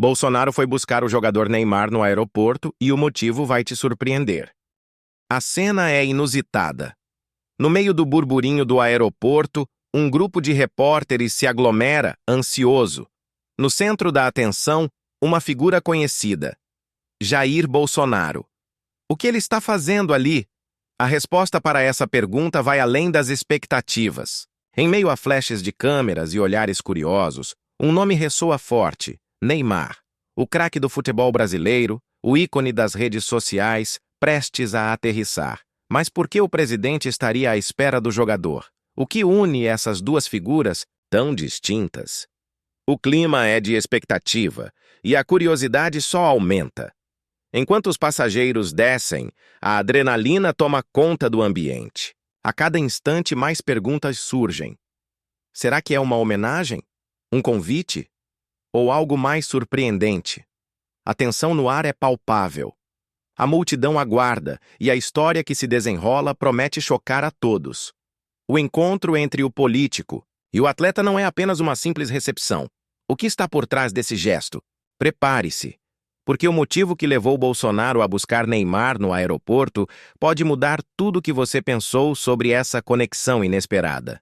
Bolsonaro foi buscar o jogador Neymar no aeroporto e o motivo vai te surpreender. A cena é inusitada. No meio do burburinho do aeroporto, um grupo de repórteres se aglomera, ansioso. No centro da atenção, uma figura conhecida: Jair Bolsonaro. O que ele está fazendo ali? A resposta para essa pergunta vai além das expectativas. Em meio a flashes de câmeras e olhares curiosos, um nome ressoa forte: Neymar. O craque do futebol brasileiro, o ícone das redes sociais, prestes a aterrissar. Mas por que o presidente estaria à espera do jogador? O que une essas duas figuras tão distintas? O clima é de expectativa e a curiosidade só aumenta. Enquanto os passageiros descem, a adrenalina toma conta do ambiente. A cada instante, mais perguntas surgem. Será que é uma homenagem? Um convite? Ou algo mais surpreendente? A tensão no ar é palpável. A multidão aguarda e a história que se desenrola promete chocar a todos. O encontro entre o político e o atleta não é apenas uma simples recepção. O que está por trás desse gesto? Prepare-se, porque o motivo que levou Bolsonaro a buscar Neymar no aeroporto pode mudar tudo o que você pensou sobre essa conexão inesperada.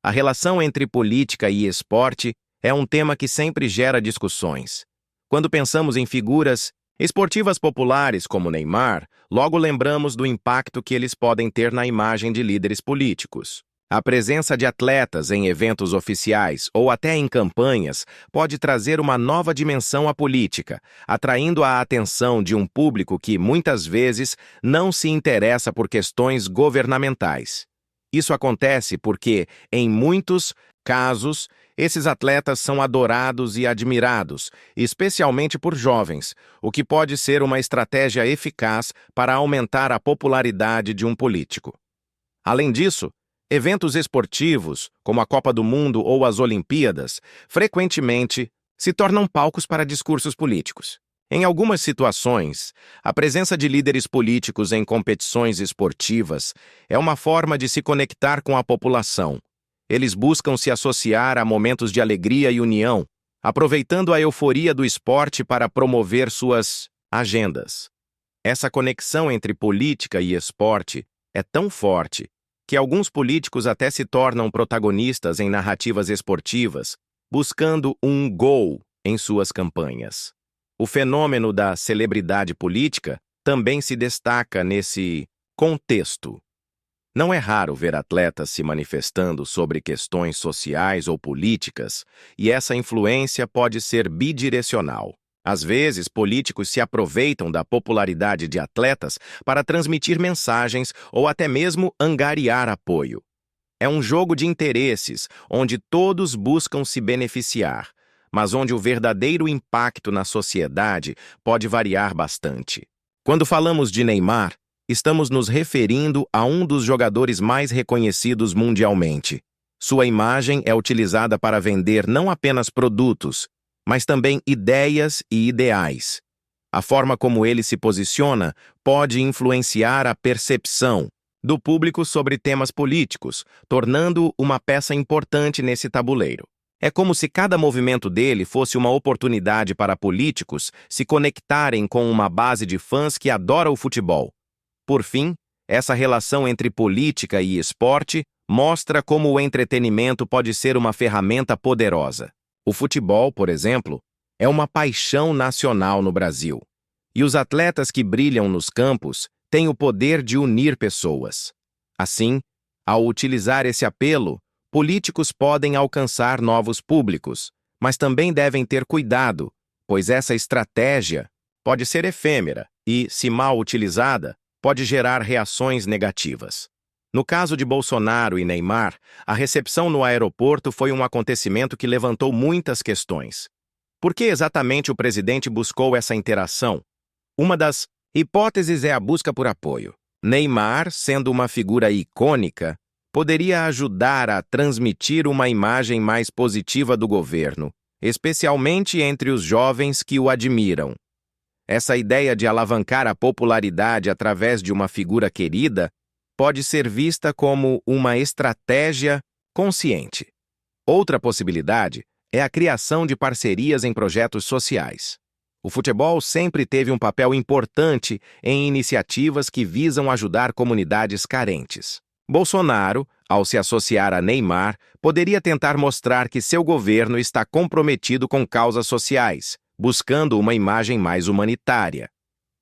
A relação entre política e esporte é um tema que sempre gera discussões. Quando pensamos em figuras esportivas populares como Neymar, logo lembramos do impacto que eles podem ter na imagem de líderes políticos. A presença de atletas em eventos oficiais ou até em campanhas pode trazer uma nova dimensão à política, atraindo a atenção de um público que, muitas vezes, não se interessa por questões governamentais. Isso acontece porque, em muitos casos, esses atletas são adorados e admirados, especialmente por jovens, o que pode ser uma estratégia eficaz para aumentar a popularidade de um político. Além disso, eventos esportivos, como a Copa do Mundo ou as Olimpíadas, frequentemente se tornam palcos para discursos políticos. Em algumas situações, a presença de líderes políticos em competições esportivas é uma forma de se conectar com a população. Eles buscam se associar a momentos de alegria e união, aproveitando a euforia do esporte para promover suas agendas. Essa conexão entre política e esporte é tão forte que alguns políticos até se tornam protagonistas em narrativas esportivas, buscando um gol em suas campanhas. O fenômeno da celebridade política também se destaca nesse contexto. Não é raro ver atletas se manifestando sobre questões sociais ou políticas, e essa influência pode ser bidirecional. Às vezes, políticos se aproveitam da popularidade de atletas para transmitir mensagens ou até mesmo angariar apoio. É um jogo de interesses, onde todos buscam se beneficiar, mas onde o verdadeiro impacto na sociedade pode variar bastante. Quando falamos de Neymar, estamos nos referindo a um dos jogadores mais reconhecidos mundialmente. Sua imagem é utilizada para vender não apenas produtos, mas também ideias e ideais. A forma como ele se posiciona pode influenciar a percepção do público sobre temas políticos, tornando-o uma peça importante nesse tabuleiro. É como se cada movimento dele fosse uma oportunidade para políticos se conectarem com uma base de fãs que adora o futebol. Por fim, essa relação entre política e esporte mostra como o entretenimento pode ser uma ferramenta poderosa. O futebol, por exemplo, é uma paixão nacional no Brasil. E os atletas que brilham nos campos têm o poder de unir pessoas. Assim, ao utilizar esse apelo, políticos podem alcançar novos públicos, mas também devem ter cuidado, pois essa estratégia pode ser efêmera e, se mal utilizada, pode gerar reações negativas. No caso de Bolsonaro e Neymar, a recepção no aeroporto foi um acontecimento que levantou muitas questões. Por que exatamente o presidente buscou essa interação? Uma das hipóteses é a busca por apoio. Neymar, sendo uma figura icônica, poderia ajudar a transmitir uma imagem mais positiva do governo, especialmente entre os jovens que o admiram. Essa ideia de alavancar a popularidade através de uma figura querida pode ser vista como uma estratégia consciente. Outra possibilidade é a criação de parcerias em projetos sociais. O futebol sempre teve um papel importante em iniciativas que visam ajudar comunidades carentes. Bolsonaro, ao se associar a Neymar, poderia tentar mostrar que seu governo está comprometido com causas sociais, buscando uma imagem mais humanitária.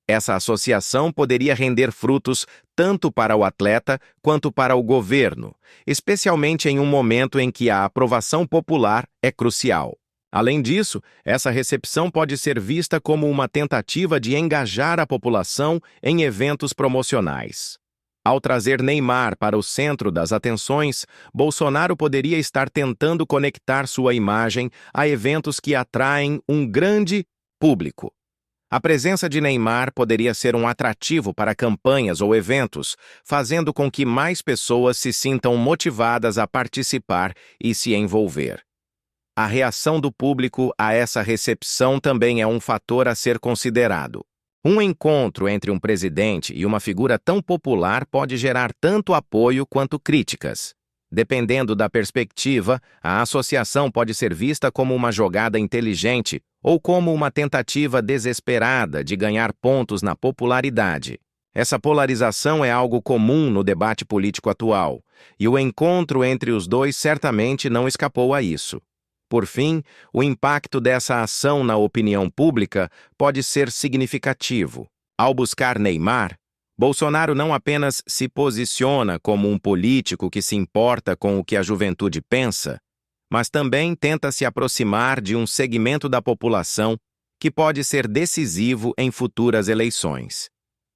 Essa associação poderia render frutos tanto para o atleta quanto para o governo, especialmente em um momento em que a aprovação popular é crucial. Além disso, essa recepção pode ser vista como uma tentativa de engajar a população em eventos promocionais. Ao trazer Neymar para o centro das atenções, Bolsonaro poderia estar tentando conectar sua imagem a eventos que atraem um grande público. A presença de Neymar poderia ser um atrativo para campanhas ou eventos, fazendo com que mais pessoas se sintam motivadas a participar e se envolver. A reação do público a essa recepção também é um fator a ser considerado. Um encontro entre um presidente e uma figura tão popular pode gerar tanto apoio quanto críticas. Dependendo da perspectiva, a associação pode ser vista como uma jogada inteligente ou como uma tentativa desesperada de ganhar pontos na popularidade. Essa polarização é algo comum no debate político atual, e o encontro entre os dois certamente não escapou a isso. Por fim, o impacto dessa ação na opinião pública pode ser significativo. Ao buscar Neymar, Bolsonaro não apenas se posiciona como um político que se importa com o que a juventude pensa, mas também tenta se aproximar de um segmento da população que pode ser decisivo em futuras eleições.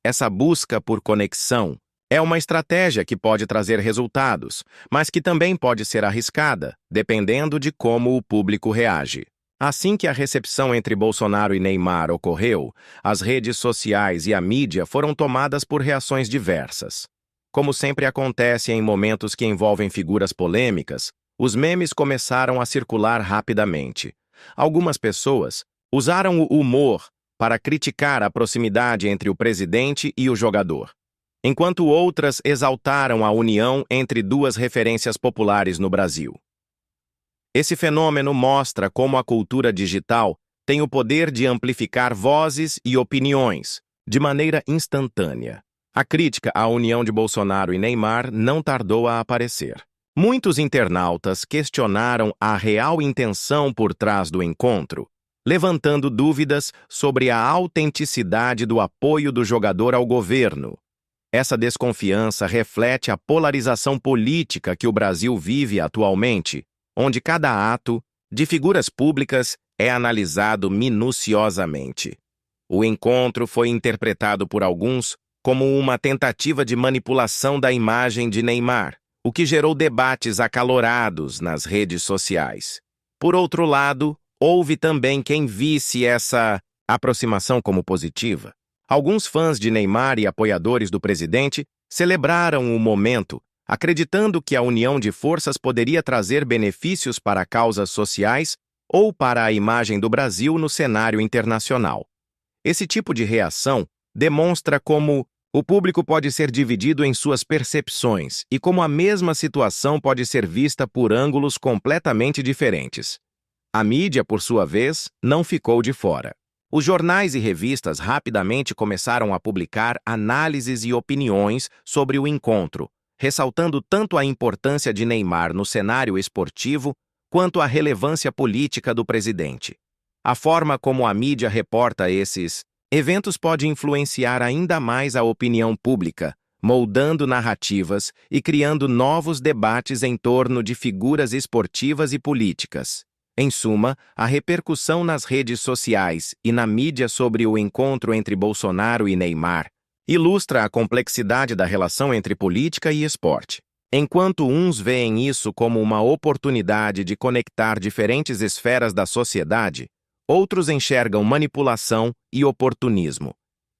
Essa busca por conexão é uma estratégia que pode trazer resultados, mas que também pode ser arriscada, dependendo de como o público reage. Assim que a recepção entre Bolsonaro e Neymar ocorreu, as redes sociais e a mídia foram tomadas por reações diversas. Como sempre acontece em momentos que envolvem figuras polêmicas, os memes começaram a circular rapidamente. Algumas pessoas usaram o humor para criticar a proximidade entre o presidente e o jogador, enquanto outras exaltaram a união entre duas referências populares no Brasil. Esse fenômeno mostra como a cultura digital tem o poder de amplificar vozes e opiniões de maneira instantânea. A crítica à união de Bolsonaro e Neymar não tardou a aparecer. Muitos internautas questionaram a real intenção por trás do encontro, levantando dúvidas sobre a autenticidade do apoio do jogador ao governo. Essa desconfiança reflete a polarização política que o Brasil vive atualmente, onde cada ato de figuras públicas é analisado minuciosamente. O encontro foi interpretado por alguns como uma tentativa de manipulação da imagem de Neymar, o que gerou debates acalorados nas redes sociais. Por outro lado, houve também quem visse essa aproximação como positiva. Alguns fãs de Neymar e apoiadores do presidente celebraram o momento, acreditando que a união de forças poderia trazer benefícios para causas sociais ou para a imagem do Brasil no cenário internacional. Esse tipo de reação demonstra como o público pode ser dividido em suas percepções e como a mesma situação pode ser vista por ângulos completamente diferentes. A mídia, por sua vez, não ficou de fora. Os jornais e revistas rapidamente começaram a publicar análises e opiniões sobre o encontro, ressaltando tanto a importância de Neymar no cenário esportivo quanto a relevância política do presidente. A forma como a mídia reporta esses eventos pode influenciar ainda mais a opinião pública, moldando narrativas e criando novos debates em torno de figuras esportivas e políticas. Em suma, a repercussão nas redes sociais e na mídia sobre o encontro entre Bolsonaro e Neymar ilustra a complexidade da relação entre política e esporte. Enquanto uns veem isso como uma oportunidade de conectar diferentes esferas da sociedade, outros enxergam manipulação e oportunismo.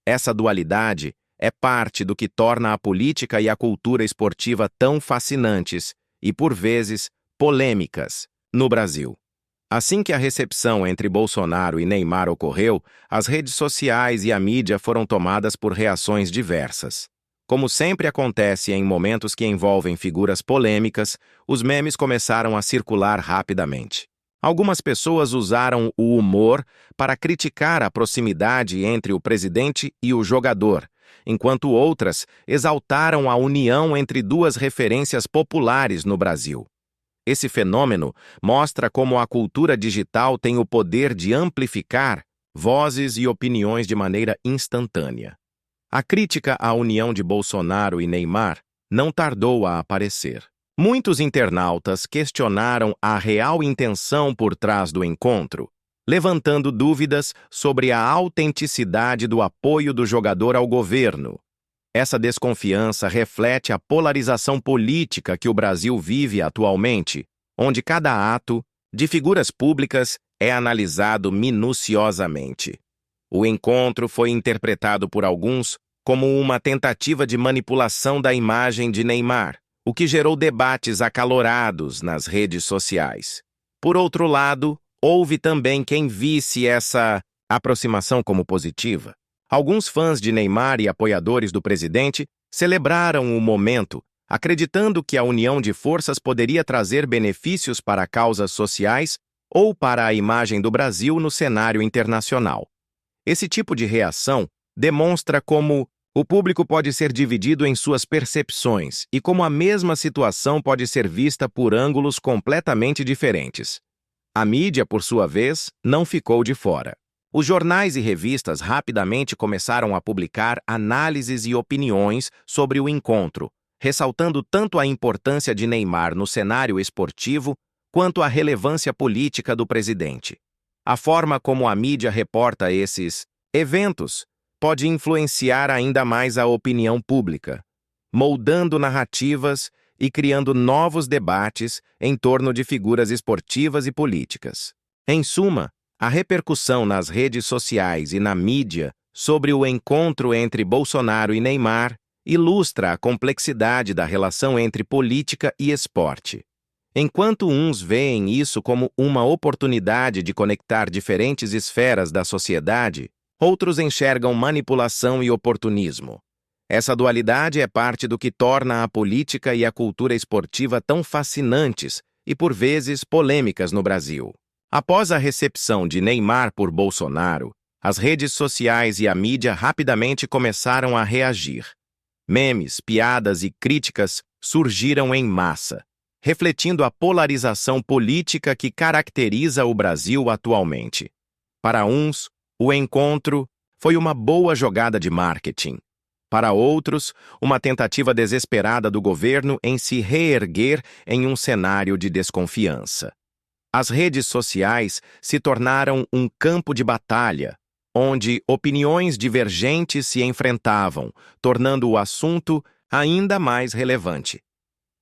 Essa dualidade é parte do que torna a política e a cultura esportiva tão fascinantes e, por vezes, polêmicas no Brasil. Assim que a recepção entre Bolsonaro e Neymar ocorreu, as redes sociais e a mídia foram tomadas por reações diversas. Como sempre acontece em momentos que envolvem figuras polêmicas, os memes começaram a circular rapidamente. Algumas pessoas usaram o humor para criticar a proximidade entre o presidente e o jogador, enquanto outras exaltaram a união entre duas referências populares no Brasil. Esse fenômeno mostra como a cultura digital tem o poder de amplificar vozes e opiniões de maneira instantânea. A crítica à união de Bolsonaro e Neymar não tardou a aparecer. Muitos internautas questionaram a real intenção por trás do encontro, levantando dúvidas sobre a autenticidade do apoio do jogador ao governo. Essa desconfiança reflete a polarização política que o Brasil vive atualmente, onde cada ato de figuras públicas é analisado minuciosamente. O encontro foi interpretado por alguns como uma tentativa de manipulação da imagem de Neymar, o que gerou debates acalorados nas redes sociais. Por outro lado, houve também quem visse essa aproximação como positiva. Alguns fãs de Neymar e apoiadores do presidente celebraram o momento, acreditando que a união de forças poderia trazer benefícios para causas sociais ou para a imagem do Brasil no cenário internacional. Esse tipo de reação demonstra como o público pode ser dividido em suas percepções e como a mesma situação pode ser vista por ângulos completamente diferentes. A mídia, por sua vez, não ficou de fora. Os jornais e revistas rapidamente começaram a publicar análises e opiniões sobre o encontro, ressaltando tanto a importância de Neymar no cenário esportivo quanto a relevância política do presidente. A forma como a mídia reporta esses eventos pode influenciar ainda mais a opinião pública, moldando narrativas e criando novos debates em torno de figuras esportivas e políticas. Em suma, a repercussão nas redes sociais e na mídia sobre o encontro entre Bolsonaro e Neymar ilustra a complexidade da relação entre política e esporte. Enquanto uns veem isso como uma oportunidade de conectar diferentes esferas da sociedade, outros enxergam manipulação e oportunismo. Essa dualidade é parte do que torna a política e a cultura esportiva tão fascinantes e, por vezes, polêmicas no Brasil. Após a recepção de Neymar por Bolsonaro, as redes sociais e a mídia rapidamente começaram a reagir. Memes, piadas e críticas surgiram em massa, refletindo a polarização política que caracteriza o Brasil atualmente. Para uns, o encontro foi uma boa jogada de marketing. Para outros, uma tentativa desesperada do governo em se reerguer em um cenário de desconfiança. As redes sociais se tornaram um campo de batalha, onde opiniões divergentes se enfrentavam, tornando o assunto ainda mais relevante.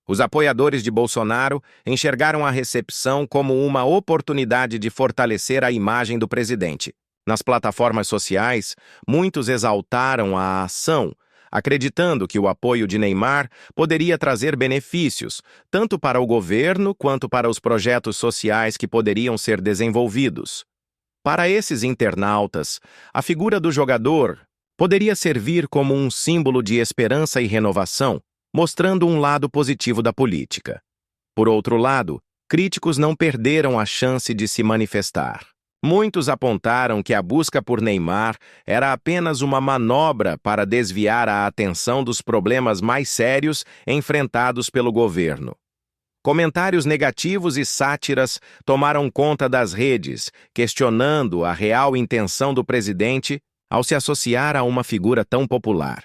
Os apoiadores de Bolsonaro enxergaram a recepção como uma oportunidade de fortalecer a imagem do presidente. Nas plataformas sociais, muitos exaltaram a ação, acreditando que o apoio de Neymar poderia trazer benefícios, tanto para o governo quanto para os projetos sociais que poderiam ser desenvolvidos. Para esses internautas, a figura do jogador poderia servir como um símbolo de esperança e renovação, mostrando um lado positivo da política. Por outro lado, críticos não perderam a chance de se manifestar. Muitos apontaram que a busca por Neymar era apenas uma manobra para desviar a atenção dos problemas mais sérios enfrentados pelo governo. Comentários negativos e sátiras tomaram conta das redes, questionando a real intenção do presidente ao se associar a uma figura tão popular.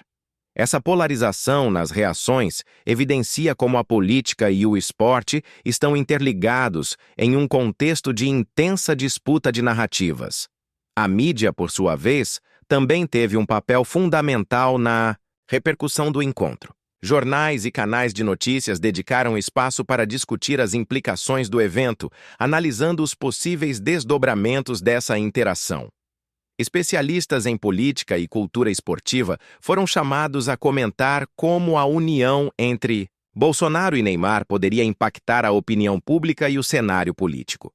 Essa polarização nas reações evidencia como a política e o esporte estão interligados em um contexto de intensa disputa de narrativas. A mídia, por sua vez, também teve um papel fundamental na repercussão do encontro. Jornais e canais de notícias dedicaram espaço para discutir as implicações do evento, analisando os possíveis desdobramentos dessa interação. Especialistas em política e cultura esportiva foram chamados a comentar como a união entre Bolsonaro e Neymar poderia impactar a opinião pública e o cenário político.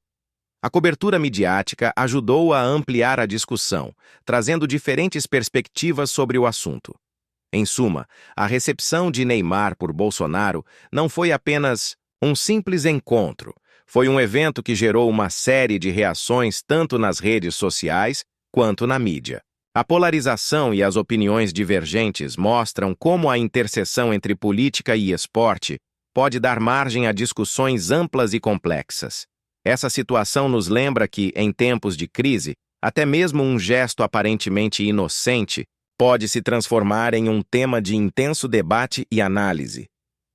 A cobertura midiática ajudou a ampliar a discussão, trazendo diferentes perspectivas sobre o assunto. Em suma, a recepção de Neymar por Bolsonaro não foi apenas um simples encontro, Foi um evento que gerou uma série de reações tanto nas redes sociais quanto na mídia. A polarização e as opiniões divergentes mostram como a interseção entre política e esporte pode dar margem a discussões amplas e complexas. Essa situação nos lembra que, em tempos de crise, até mesmo um gesto aparentemente inocente pode se transformar em um tema de intenso debate e análise.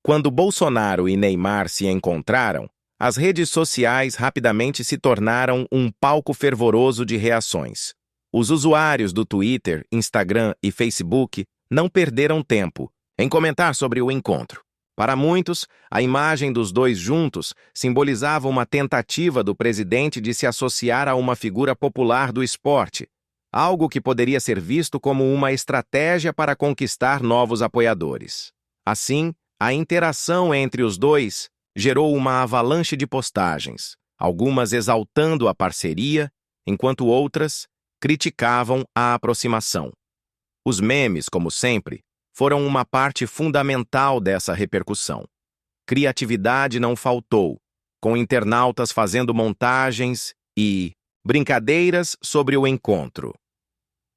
Quando Bolsonaro e Neymar se encontraram, as redes sociais rapidamente se tornaram um palco fervoroso de reações. Os usuários do Twitter, Instagram e Facebook não perderam tempo em comentar sobre o encontro. Para muitos, a imagem dos dois juntos simbolizava uma tentativa do presidente de se associar a uma figura popular do esporte, algo que poderia ser visto como uma estratégia para conquistar novos apoiadores. Assim, a interação entre os dois gerou uma avalanche de postagens, algumas exaltando a parceria, enquanto outras criticavam a aproximação. Os memes, como sempre, foram uma parte fundamental dessa repercussão. Criatividade não faltou, com internautas fazendo montagens e brincadeiras sobre o encontro.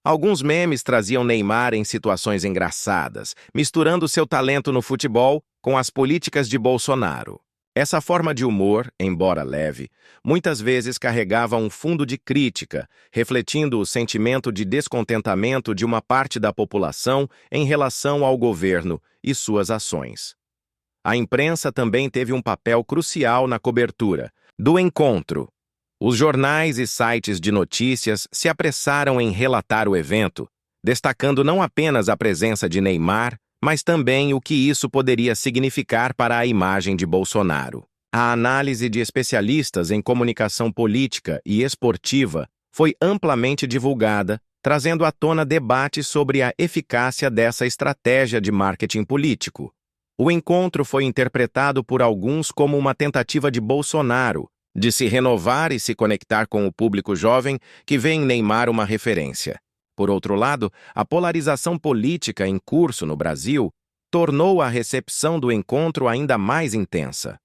Alguns memes traziam Neymar em situações engraçadas, misturando seu talento no futebol com as políticas de Bolsonaro. Essa forma de humor, embora leve, muitas vezes carregava um fundo de crítica, refletindo o sentimento de descontentamento de uma parte da população em relação ao governo e suas ações. A imprensa também teve um papel crucial na cobertura do encontro. Os jornais e sites de notícias se apressaram em relatar o evento, destacando não apenas a presença de Neymar, mas também o que isso poderia significar para a imagem de Bolsonaro. A análise de especialistas em comunicação política e esportiva foi amplamente divulgada, trazendo à tona debates sobre a eficácia dessa estratégia de marketing político. O encontro foi interpretado por alguns como uma tentativa de Bolsonaro de se renovar e se conectar com o público jovem que vê em Neymar uma referência. Por outro lado, a polarização política em curso no Brasil tornou a recepção do encontro ainda mais intensa.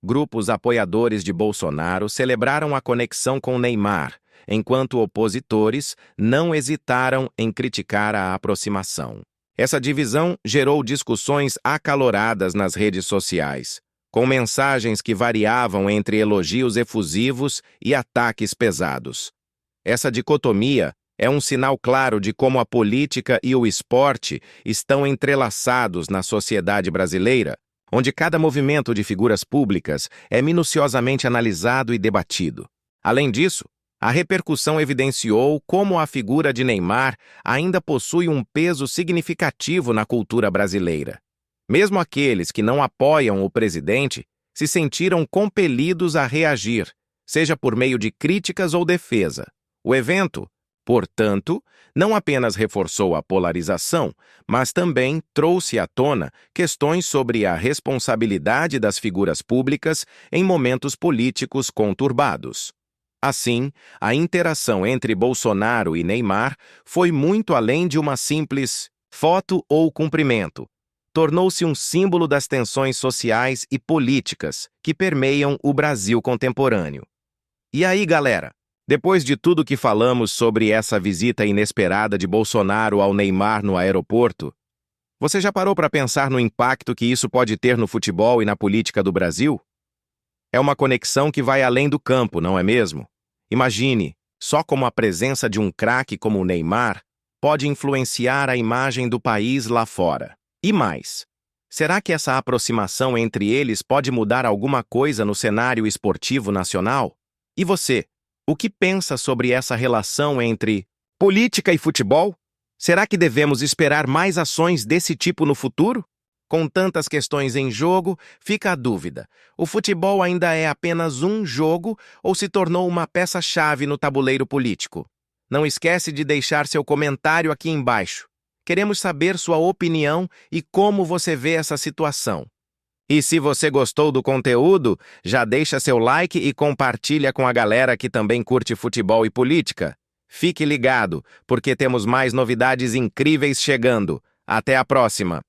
Grupos apoiadores de Bolsonaro celebraram a conexão com Neymar, enquanto opositores não hesitaram em criticar a aproximação. Essa divisão gerou discussões acaloradas nas redes sociais, com mensagens que variavam entre elogios efusivos e ataques pesados. Essa dicotomia é um sinal claro de como a política e o esporte estão entrelaçados na sociedade brasileira, onde cada movimento de figuras públicas é minuciosamente analisado e debatido. Além disso, a repercussão evidenciou como a figura de Neymar ainda possui um peso significativo na cultura brasileira. Mesmo aqueles que não apoiam o presidente se sentiram compelidos a reagir, seja por meio de críticas ou defesa. O evento, portanto, não apenas reforçou a polarização, mas também trouxe à tona questões sobre a responsabilidade das figuras públicas em momentos políticos conturbados. Assim, a interação entre Bolsonaro e Neymar foi muito além de uma simples foto ou cumprimento. Tornou-se um símbolo das tensões sociais e políticas que permeiam o Brasil contemporâneo. E aí, galera? Depois de tudo que falamos sobre essa visita inesperada de Bolsonaro ao Neymar no aeroporto, você já parou para pensar no impacto que isso pode ter no futebol e na política do Brasil? É uma conexão que vai além do campo, não é mesmo? Imagine, só como a presença de um craque como o Neymar pode influenciar a imagem do país lá fora. E mais, será que essa aproximação entre eles pode mudar alguma coisa no cenário esportivo nacional? E você? O que pensa sobre essa relação entre política e futebol? Será que devemos esperar mais ações desse tipo no futuro? Com tantas questões em jogo, fica a dúvida: o futebol ainda é apenas um jogo ou se tornou uma peça-chave no tabuleiro político? Não esquece de deixar seu comentário aqui embaixo. Queremos saber sua opinião e como você vê essa situação. E se você gostou do conteúdo, já deixa seu like e compartilha com a galera que também curte futebol e política. Fique ligado, porque temos mais novidades incríveis chegando. Até a próxima!